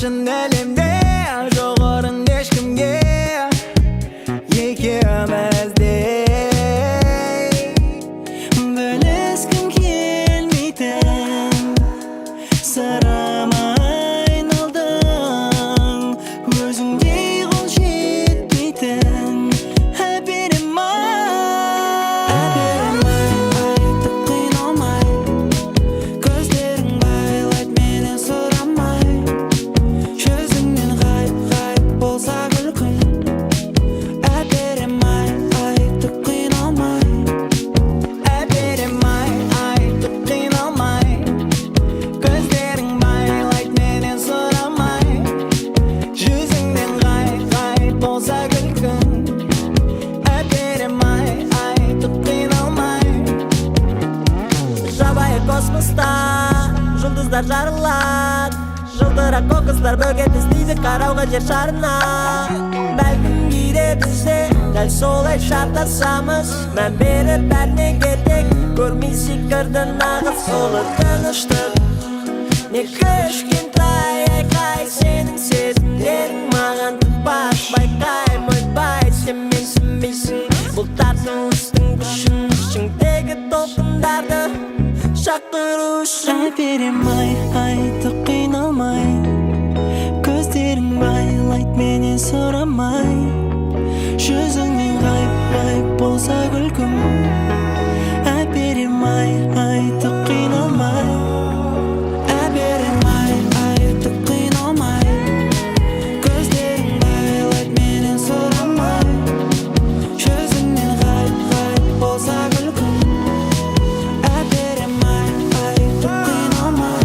шын әлемде жоқ орын ешкімге екеумізде бөліскім келмейтін сырыма айналдың өзіңдей қол жетпейтін Әперем айтып қиналмай көздерің байлайды менен сұрамай жүзіңнен ғайып болса күлкің Әперем айтып қиналмай Әперем айтып қиналмай көздерің байлайды менен сұрамай жүзіңнен ғайып болса күлкің Әперем айтып қиналмай жабайы космоста жұлдыздар жарылады жылтырақ қоқыстар бөгет іздейді қарауға жер шарына бәлкім кейде біз де дәл солай шатасамыз мән беріп бәріне керек көрмей секірді нағыз ұлы тыныштық не кішкентай айқай сенің сезімдерің маған тықпас байқаймын ойбай сен менсінбейсің бұлттардың үстің күшін ішіңдегі толқындарды шақыру үшін Әперем айтып қиналмай көздерің байлайды менен сұрамай жүзіңнен ғайып болса күлкім Әперем айтып қиналмай Әперем айтып қиналмай көздерің байлайды менен сұрамай жүзіңнен ғайып болса күлкім Әперем айтып қиналмай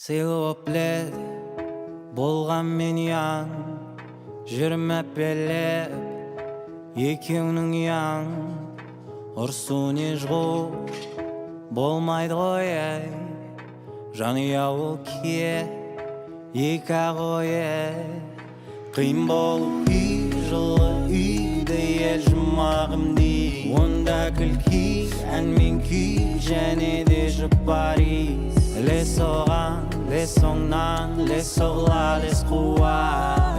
сыйлы біледі болған мен яң жүрім әпелеп екеуінің яң ұрсу не жғу болмайды ғой әй жанұя ол кие екі қойы қиын болу үй жылы үйді ел жұмағым дей онда күлкі ән мен күй және де жұпарис лес оған лес оңнан лес оғла лес қуа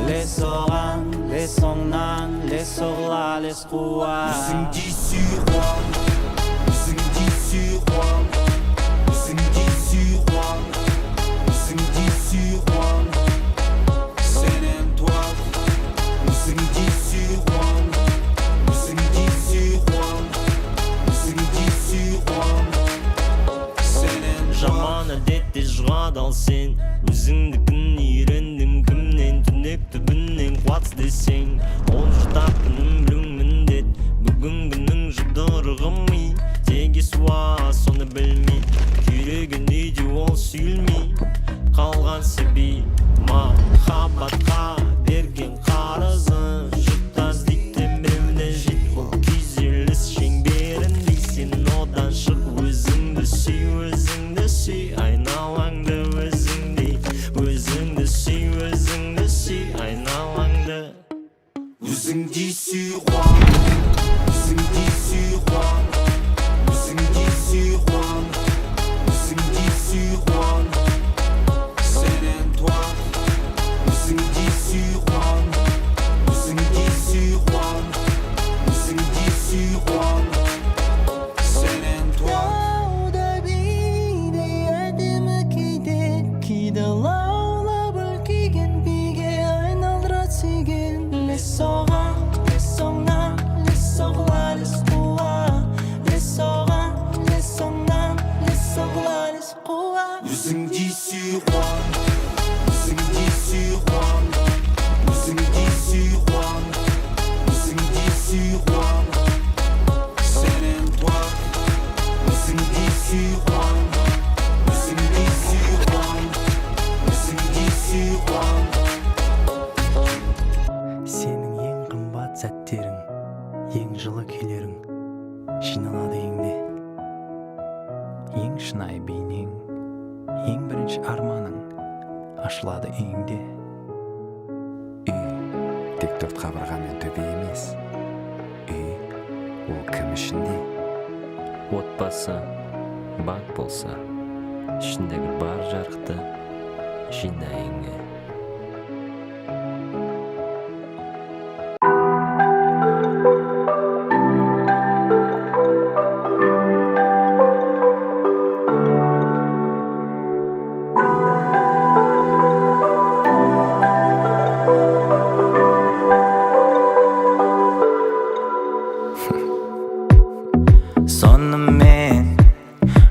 лес оған лес оңнан лес оғла лес қуа Үзіңдей сүйған Үзіңдей сүйған Үзіңдей сүйған Үзіңдей сүйған сенен туар Үзіңдей сүйған Үзіңдей сүйған Үзіңдей сүйған сенен жаман әдетте жығады ал сен өзіңдікін үйрендің кімнен түнек түбінен қуат іздесең ол жұтатынын білуің міндет бүгінгінің жұдырығым ми теге суа соны білмей күйреген үйде ол сүйілмей қалған себей махаббатқа берген қарызын жұттас дейтін біреуіне жет бұл күйзеліс шеңберінде сен одан шық өзіңді сүй айналаңды өзіңдей өзіңді сүй айналаңды өзіңдей сүйған өзіңдей сүйған өзіңдей сүйған өзіңдей сүйған сенен туар өзіңдей сүйған өзіңдей сүйған өзіңдей сүйған сенен туар лаулап үлкейген биге айналдыра сүйген лес оған лес оңнан лес оғла лес қуа лес оған лес оңнан лес оғла лес қуа өзіңдей сүйған өзіңдей сүйған өзіңдей сүйған өзіңдей сүйған сенен туар өзіңдей сүйған өзіңдей сүйған сенің ең қымбат сәттерің ең жылы күйлерің жиналады еңде ең шынайы бейнең ең бірінші арманың ашылады үйіңде. Үй тек төрт қабырғамен төбе емес. Үй ол кім ішінде? Отбасы банк болса, ішіндегі бар жарықты жинайыңа. Сонымен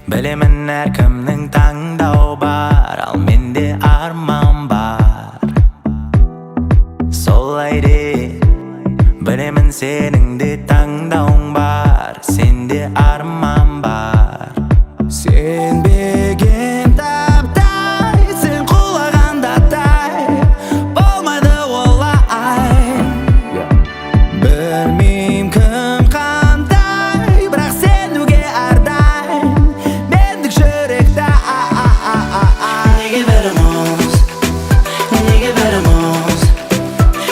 білемін әркімнің таңдау бар, ал менде арман бар. Солай де білемін сенің де таңдауың бар, сенде арман бар. Сенбеген таптай, сен құлағанда тай, болмайды олай. Білмейм кім қандай, бірақ сенуге әрдайым мендік жүректі. Неге бәрі мұз, неге бәрі мұз,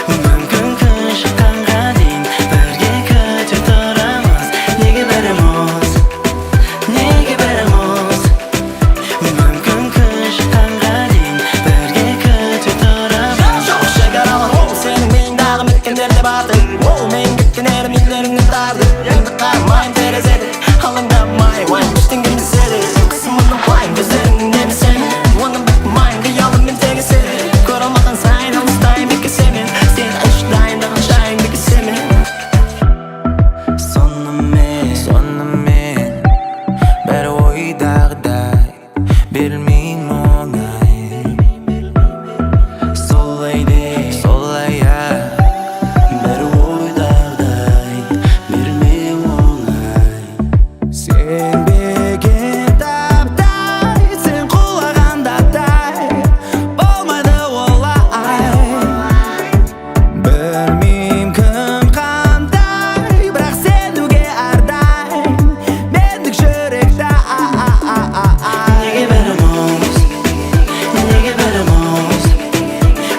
мүмкін күн шыққанға дейін бірге күте тұрамыз. Неге бәрі мұз, неге бәрі мұз, мүмкін күн шыққанға дейін бірге күте тұрамыз. Жоқ шекаралар ол сенің миыңдағы мекендерде барды, ол мен кеткен әрім үйлеріңнен тарды. Енді қармайым терезеде, алаңдамай уайым ештеңе емеседі. Қысымының плайым көздеріңнің немесені, оны бітмайым қиялыммен тегіседі. Көре алмаған сайын алыстайым екесемен, сен үш дайындаған жайыңды кесемен. Сонымен бәрі ойдағыдай, берілмеймін оңай. Солай де, солай бәрі ойдағыдай, берілмеймін оңай. Сенбеген таптай, сен құлағанда тай, болмайды олай. Білмейм кім қандай, бірақ сенуге әрдайым мендік жүректі. Неге бәрі мұз, неге бәрі мұз,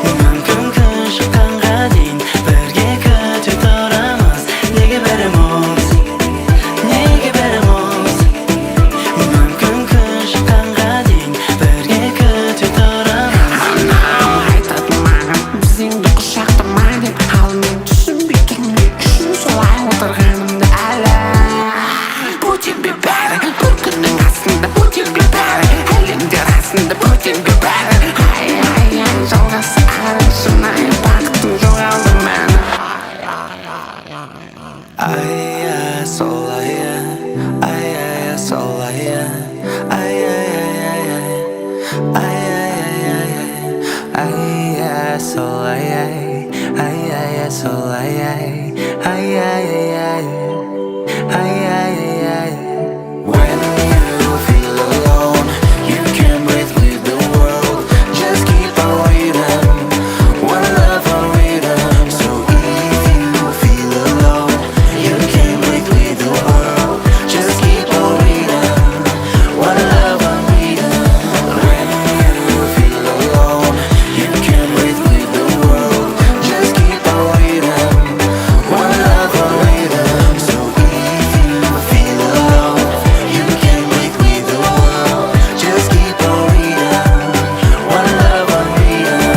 мүмкін күн шыққанға дейін бірге күте тұрамыз. Неге бәрі мұз, неге бәрі мұз, мүмкін күн шыққанға дейін бірге күте тұрамыз. Анау айтатын маған біздеңді құшақтамай деп, ал мен түсінбегенде үшін солай отырғанымды әлі. Бөтенбе бәрі бір күннің астында, бөтенбе бәрі әлемдер астында, бөтенбе бәрі. Ай, жалғасы әрі шынайы бақыттың жоғалды мәні. Ай, солай, ай, солай, ай, солай, ай, солай, When you feel alone, you can breathe with the world. Just keep on reading, one love on rhythm. So if you feel alone, you can breathe with the world. Just keep on reading, one love on rhythm. When you feel alone, you can breathe with the world. Just keep on reading, one love on rhythm. So if you feel alone, you can breathe with the world. Just keep on reading, one love on rhythm.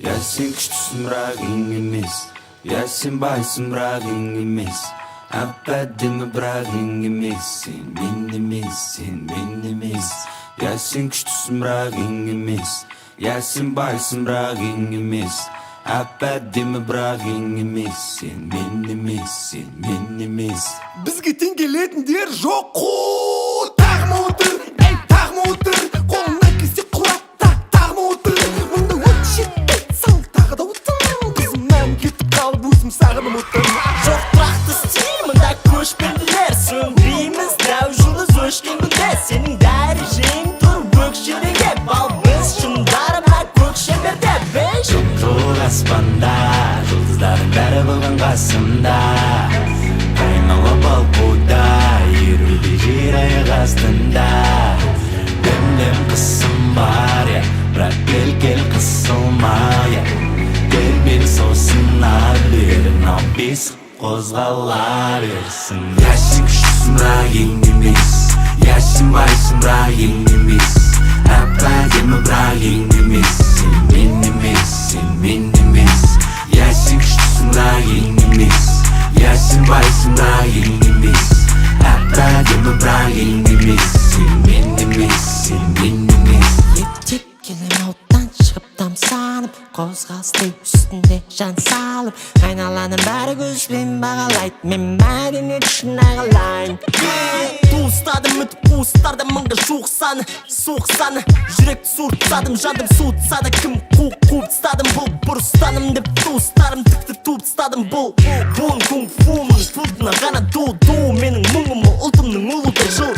Я сен күштісің бірақ ең емес, я сен байсың бірақ ең емес, әп-әдемі бірақ ең емес, сен мен емес, сен мен емес. Я сен күштісің бірақ ең емес, я сен байсың бірақ ең емес, әп-әдемі бірақ ең емес, сен мен емес, сен мен емес. Бізге тең келетіндер жоқ қой. Тағма отыр, ей тағма отыр, қолына кесе құлатта тағма отыр. Мұнда от жетпейді, сал тағы да отыр. Қызымнан кетіп қалып өзім сағынып отыр. Жоқ тұрақты істеймін да көшпенділер, сөнбейміз дәу жұлдыз өшкен күнде. Сенің дәрежең қозғала берсін. Я сен күштісің бірақ ең емес, я сен байсың бірақ ең емес, әп-әдемі бірақ ең емес, сен мен емес, сен мен емес. Я сен күштісің бірақ ең емес, я сен байсың бірақ ең емес, әп-әдемі бірақ ең емес, сен мен емес, сен мен емес. Ептеп келем ауттан шығып тамсанып, қозғалыстың үстінде жан салып, айналаның бәрі көзбен бағалайды, мен мәдениет үшін ағылайын. Туыстадым үміт қуыстарда мыңға жуық саны, суық саны, жүректі суыртсадым, жандым суытсады, кім қуып тастадым бұл бұрыстаным деп туыстарым тікті туып тастадым бұл кунг-фумын пультына ғана ду-ду, менің мұңымы ұлтымның ұлыды жыл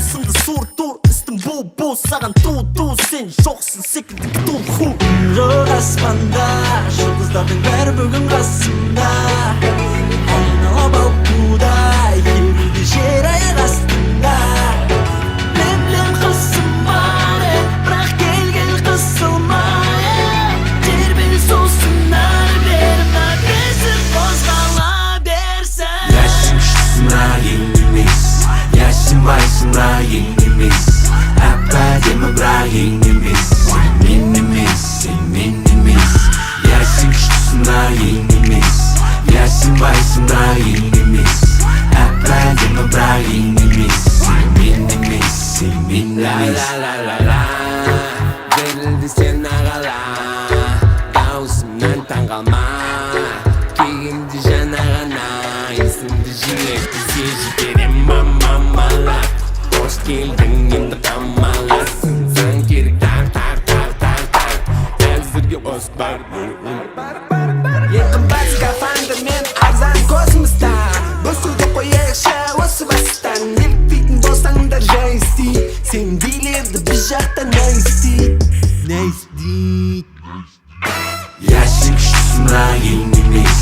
сынды суырту істім бұл саған ту сен жоқсың секілді тұл-ху. Жоқ аспанда жұлдыздардың бәрі бүгін қасымда, айналып алпуда егерде жер аяқ астында. Мен білем қысым бар, бірақ кел қысылма, тербеліс сосын ары бері нәпесін қозғала берсін. Я сен күштісің бірақ ең емес, я сен байсың бірақ ең емес, әп-әдемі бірақ ең емес, сен мен емес, сен мен емес. Я сен күштісің бірақ ең емес, я сен байсың бірақ ең емес, әп-әдемі бірақ ең емес, сен мен емес, сен мен емес. Берілді сен ағала, даусымнан таңғалма, кегімді жана ғана, есімді жинекті сежі берем мамалап. Қош келдің енді қамаласын, заң керек тар, әзірге ос бар. Ең қымбат скафандр мен арзан космоста, босуды қояйықшы осы бастан. Елікпейтін болсаң да жай істей, сен билерді біз жақта найсти. Я сен күштісің бірақ ең емес,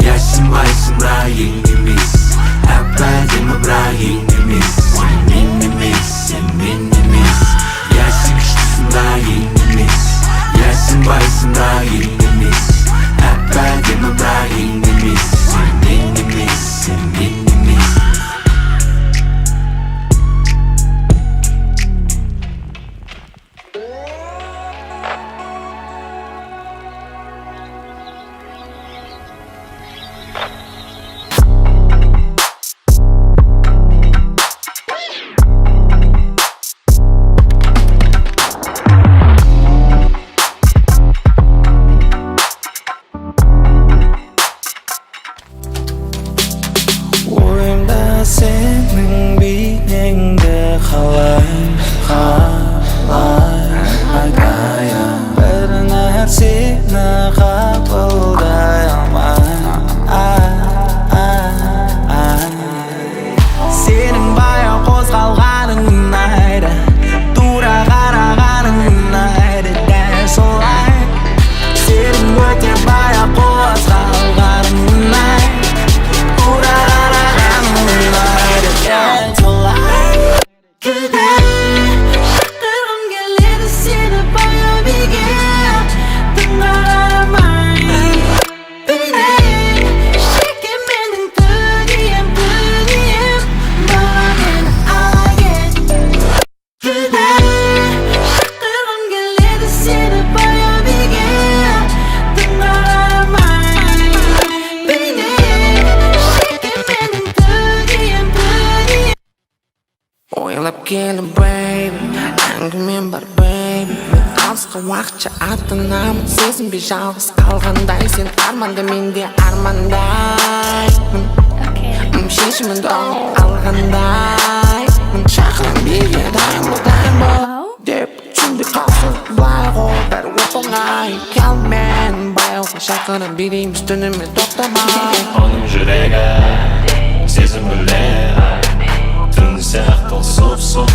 я сен байсың бірақ ең емес, әп-әдемі бірақ ең емес, сен мен емес, сен мен емес. Я сен күштісің бірақ ең емес, я сен байсың бірақ ең емес, әп-әдемі бірақ ең емес, сен мен емес, сен мен емес. Ойымда сенің бейнеңді қалай айтайын, бір нәрсені қабылдай алмайын. Сенің баяу қозғалғаның ұнайды, тура қарағаның ұнайды, дәл солай. Сенің өте баяу қозғалғаның ұнайды, тура қарағаның ұнайды, дәл солай. Шықтырғым келеді сені баяу биге, тыңға қарамай. Шекем менің дүнием, маған мені ала кет. Шықтырғым келеді сені баяу биге, тыңға қарамай. Шекем менің дүнием. Ойлап келі бэйби, әңгімем бар бэйби, мен алысқа уақытша аттанамын, сезінбей жалғыз қалғандай, сен арманда мен де армандаймын. Шешіміңді алғандай, шақырам биге дайын бол деп түсінбей қалсын былай ғой, бәрі оп-оңай. Келмен баяуға шақырам билейміз түнімен тоқтамай. Оның жүрегі сезім білер, түн сияқты сұп-сұп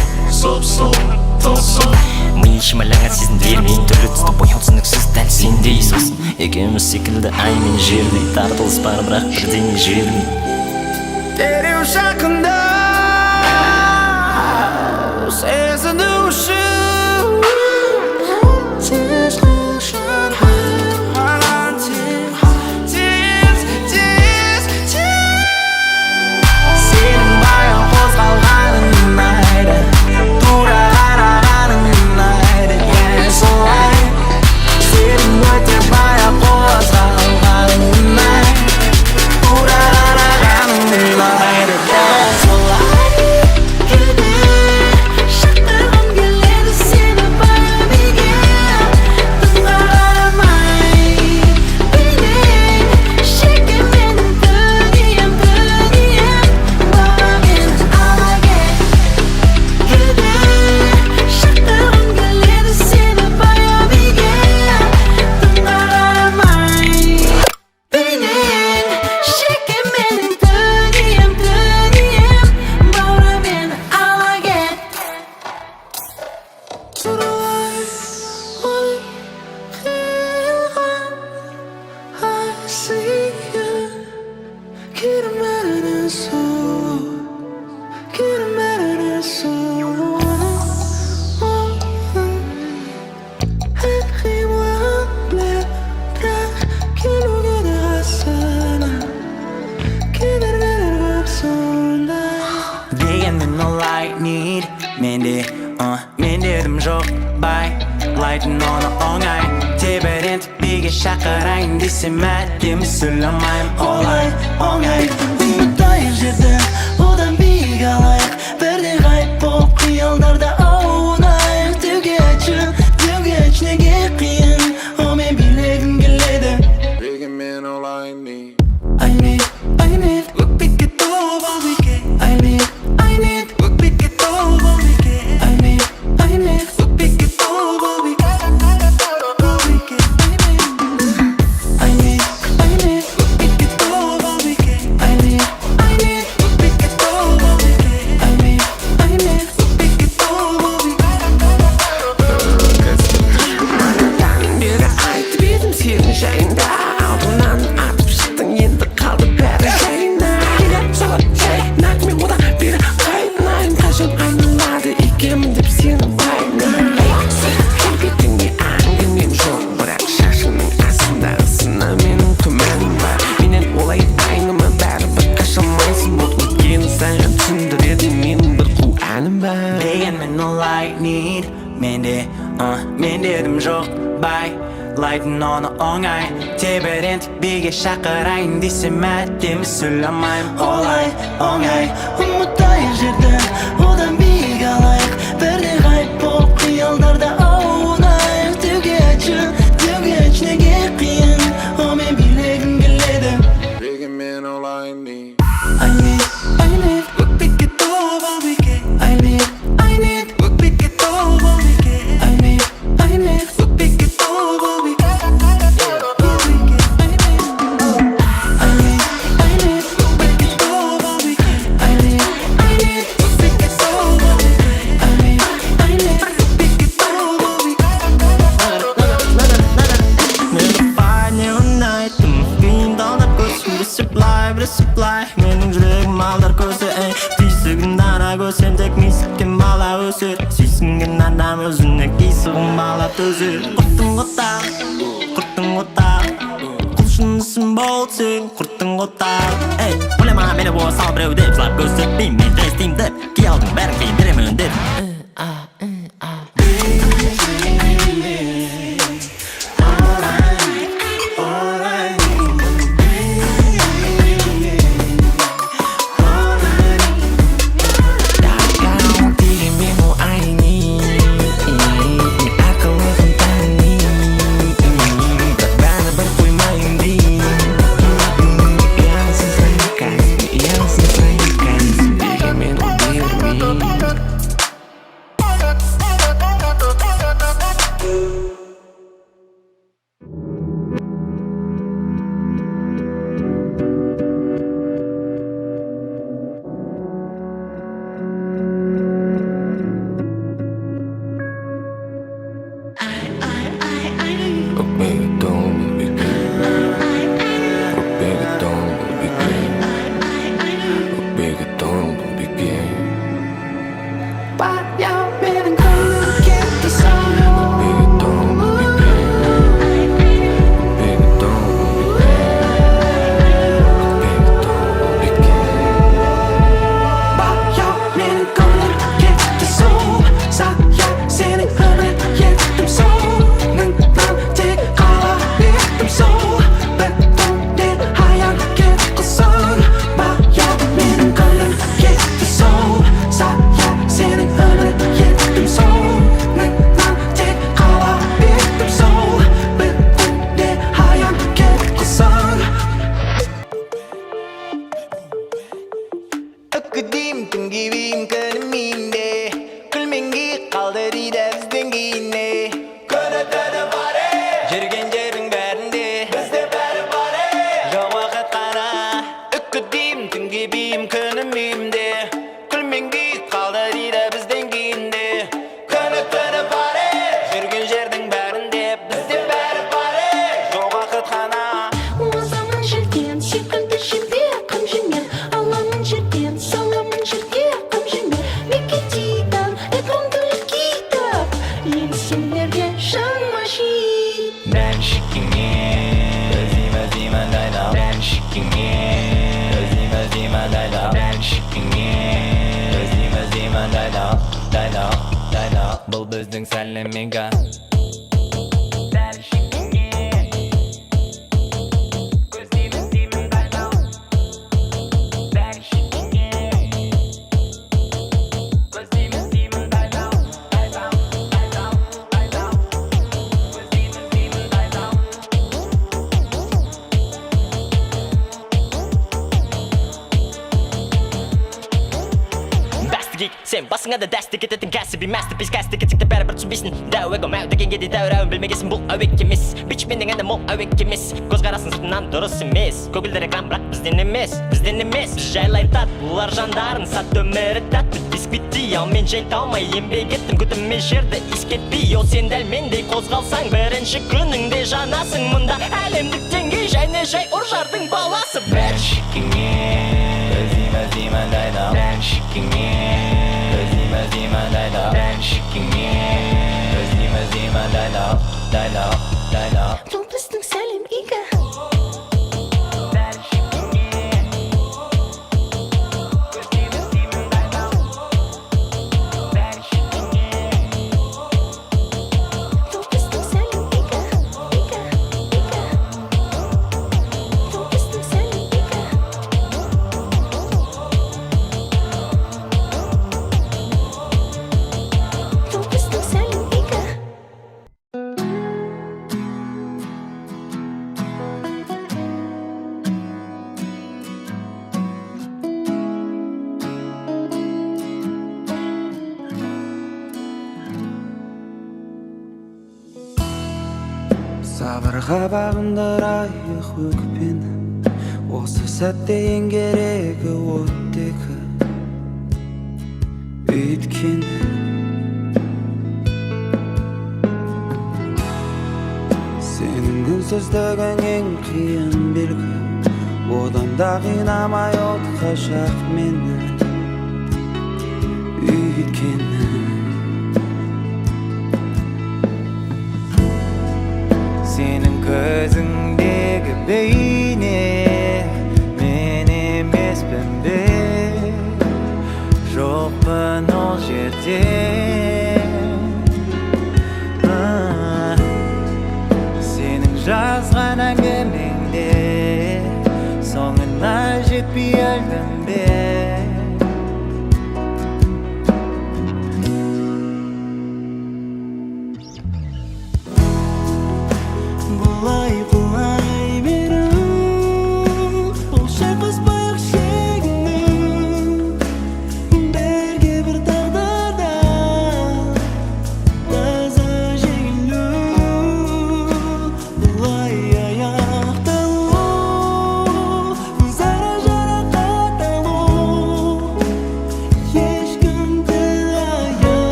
тылсым. Ми шималаңа сезімдер мен түрлі түсті бояу түсініксіз дәл сендей сосын. Екеуміз секілді ай мен жердей тартылыс бар, бірақ бірдеңе жермей. Дереу жақында сезіну үшін, сіз қашан маған тез менде мен дедім жоқ байлайтын оны оңай тебірентіп биге шақырайын десем әдемі сөйлемеймін олай оңай ұмытайық жерді одан биік алайық бірде ғайып болып қиялдарда аунайық деуге айтшы неге қиын мен билегім келеді мен олай не I need өкпекке толып ал бике I need өкпекке толып ал бике I need өкпекке толып ал бике I need өкпекке толып ал бике I need өкпекке толып ал бике I need өкпекке толып ал бике Әндері айтып едім сенің жайында алдымнан атып шықтың енді қалды бәрі жайына келіп соғып жайнайды мен одан бері қайнаймын қашан айналады екенмін деп сені байлаймын келбетіңе әңгімем жоқ бірақ шашыңның астындағы сына менің күмәнім бар менен олай айныма бәрібір қаша алмайсың бұл өткені саған түсіндіреді менің бір қу әнім бар дегенмен олай need мен дедім жоқ байлайтын оны оңай тебірентіп биге шақырайын десем әдемі сөйлемеймін олай оңай ұмытайық жерді одан биік алайық бірде ғайып болып қиялдарда аунайық деуге айтшы неге қиын мен билегім келеді мен олай не I need өкпекке толып ал бике I need өкпекке толып ал бике I need өкпекке толып ал бике I need өкпекке толып ал бике I need өкпекке толып ал бике I need өкпекке толып ал бике Мен не ұнайтын күйін талдап көрсін бір supply менің жүрегім алдар көзі түйсігін дана көрсем тек мисіктен бала өсер сүйсінген адам өзіне қисығын бала төзер құрттың отақ құлшынысың болып сен құрттың отақ ойлама мені бол сал біреу деп жылап көрсетпеймін мен жастеймін деп кей алдың бәрін кейін беремін деп Алламын жерден, саламын жерге, қам жеме, мекенде бұл біздің сәлемега. Сен басыңа да дәсті кететін кәсіби мәстіпес кәсті кетікті бәрібір түсінбейсің. Дәу эго мәу дегенге де дәурәуін білмегесін, бұл әуек емес. Бич менің әнім ол әуек емес. Көзқарасын сыртынан дұрыс емес. Көгілдір экран бірақ бізден емес. Біз жайлай тат, бұлар жандарын сат өмірі тәтті. Бисквитті ал мен жел талмай еңбек еттім, күтіммен жерді искетпей. Ол сен дәл мендей қозғалсаң бірінші күніңде жанасың. Мұнда әлемдік деңгей және жай ұржардың баласы. Бәр шикіңе Özleme dayla Ben şikine Özleme dayla Ben şikine Özleme dayla Dayla Бұл біздің сәлем игі. Сабырға бағындырайық өкпені, осы сәтте ең керегі оттегі. Өйткені сенің үнсіздігің ең қиын белгі, одан да қинамай отқа жақ мені. Өйткені Senin gözündeki beyni Men emespen be Jokpun ol jerde Senin жазған әңгімеңде Соңына жетпей өлдім бе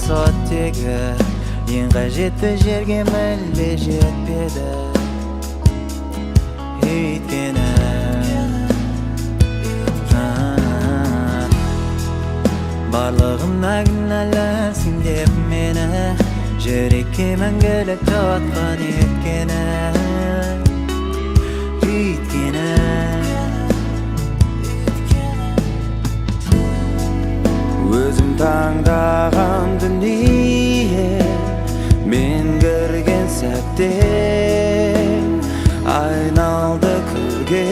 Ottegi Ең қажетті жерге мүлде жетпеді Өйткені Барлығына кінәлісің деп мені Жүрекке мәңгілік жауатқан еткені Өйткені өзім таңдаған дүние мен кірген сәтте айналды күлге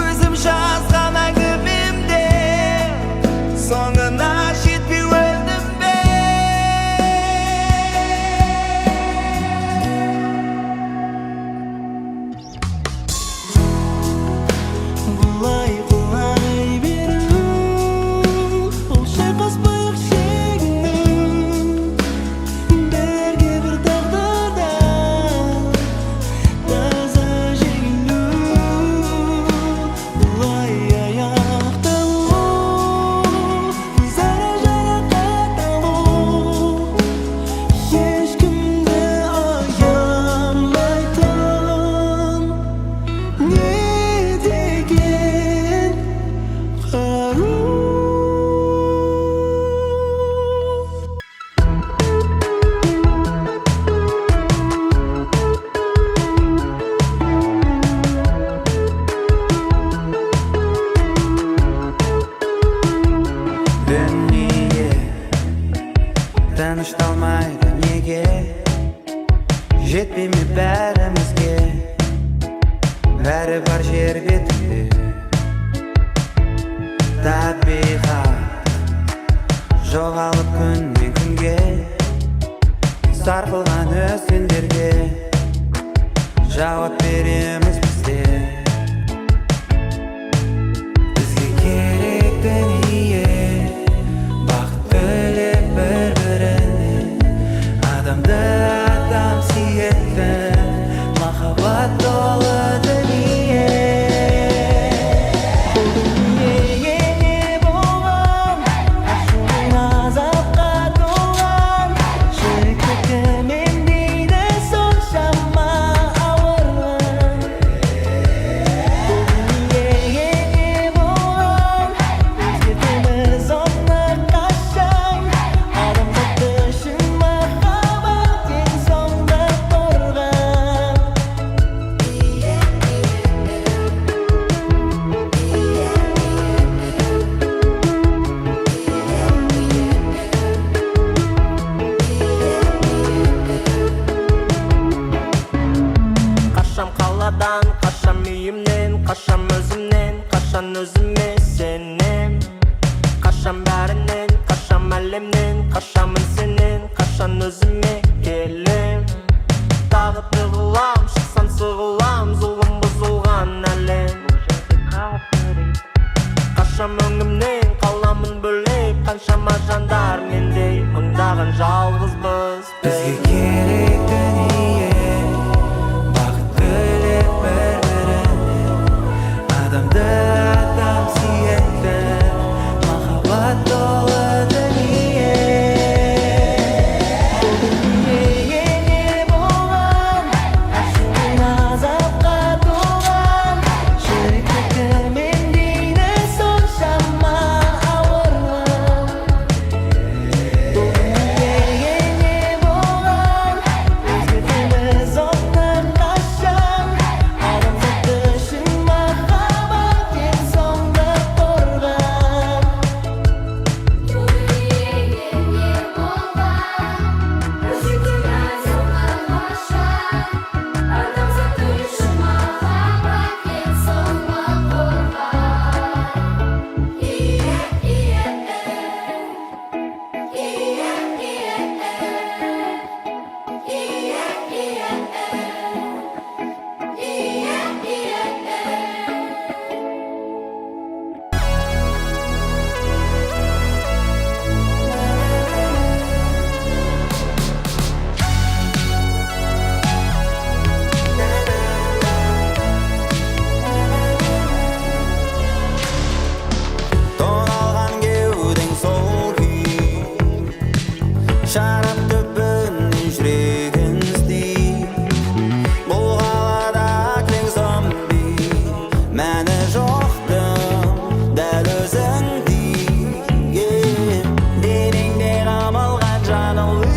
өзім жазған әңгімемде соңына жетпей өлдім бе бұлай қашан өзіме сенем. Қашан бәрінен, қашан әлемнен, қашанмын сенен, қашан өзіме келем. Тағы тығылам, шықсам сығылам, зұлым бұзылған әлем. Қашан өңімнен қаламын бөлек, қаншама жандар мендей, мыңдаған жалғызбыз. Бізге керек дүние, бақыт бөлек бір-бірінен. Адамды адам сүйеді, махаббат толы дүние. Бұл дүниеге не болған, ашуын азапқа толған. Жүректі кіммен дейді соншама ауырлық. Бұл дүниеге не болған, өзгертеміз оны қашан. Адамзат үшін махаббат ең соңғы қорған. Тоналған кеудің сол күй, шарап түбінен жүрегін іздей. Бұл қалада кең зомби, мәні жоқтың дәл өзіңдей. Денеңде қамалған жанылы,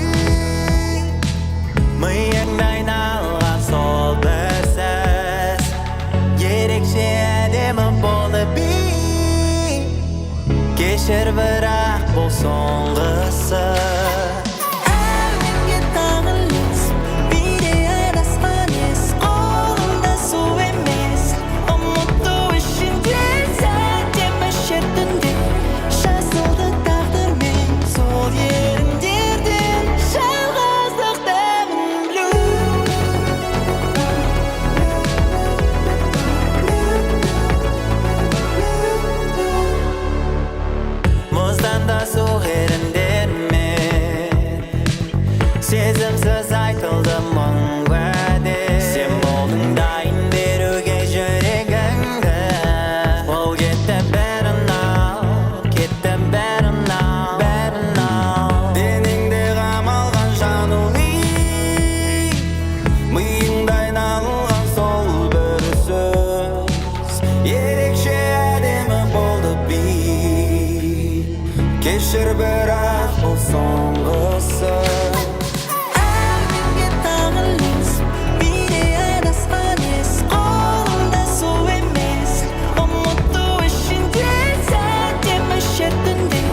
миыңда айналған сол бір сөз. Ерекше әдемі болды би, кешір бірақ бұл соңғысы. Әлемге тағылыс, биде адасқан ес, қолымда су емес. Ұмыту үшін әдемі шертінде, жазылды тағдырмен сол еріндерден. Жалғыздық дәмін білу. Мұздан да суық еріндермен, сезімсіз айтылды мың уәде. Сен болдың дайын беруге жүрегіңді. Ол кетті бәрін ал, кетті бәрін ал, бәрін ал. Денеңде қамалған жануы, миыңда айналған сол бір сөз. Ерекше әдемі болды би, кешір бірақ бұл соңғысы. Әлемге тағылыс, биде адасқан ес, қолымда су емес. Ұмыту үшін әдемі шертінде,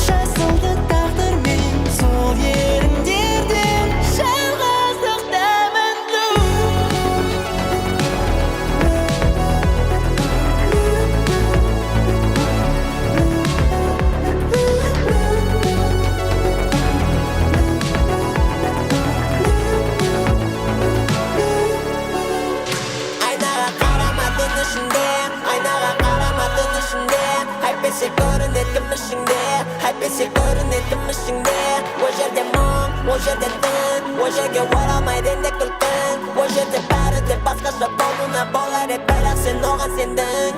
жазылды тағдырмен сол еріндерден. Жалғыздық дәмін білу. Айнаға қарама түн ішінде, айнаға қарама түн ішінде. Әйтпесе көрінеді кім ішіңде, әйтпесе көрінеді кім ішіңде. Ол жерде мұң, ол жерде түн, ол жерге оралмайды енді күлкің. Ол жерде бәрі де басқаша болуына болар еді, бірақ сен оған сендің.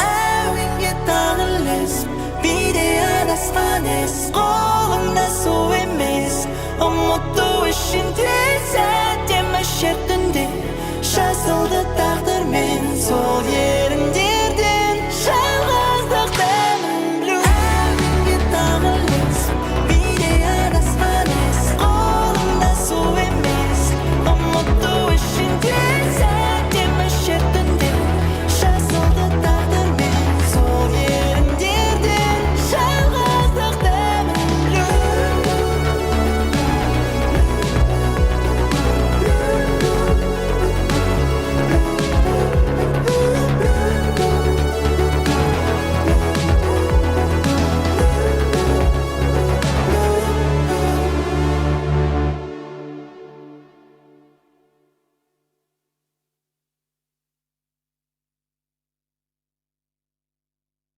Әуенге тағылыс, биде адасқан ес, қолыңда су емес. Ұмыту үшін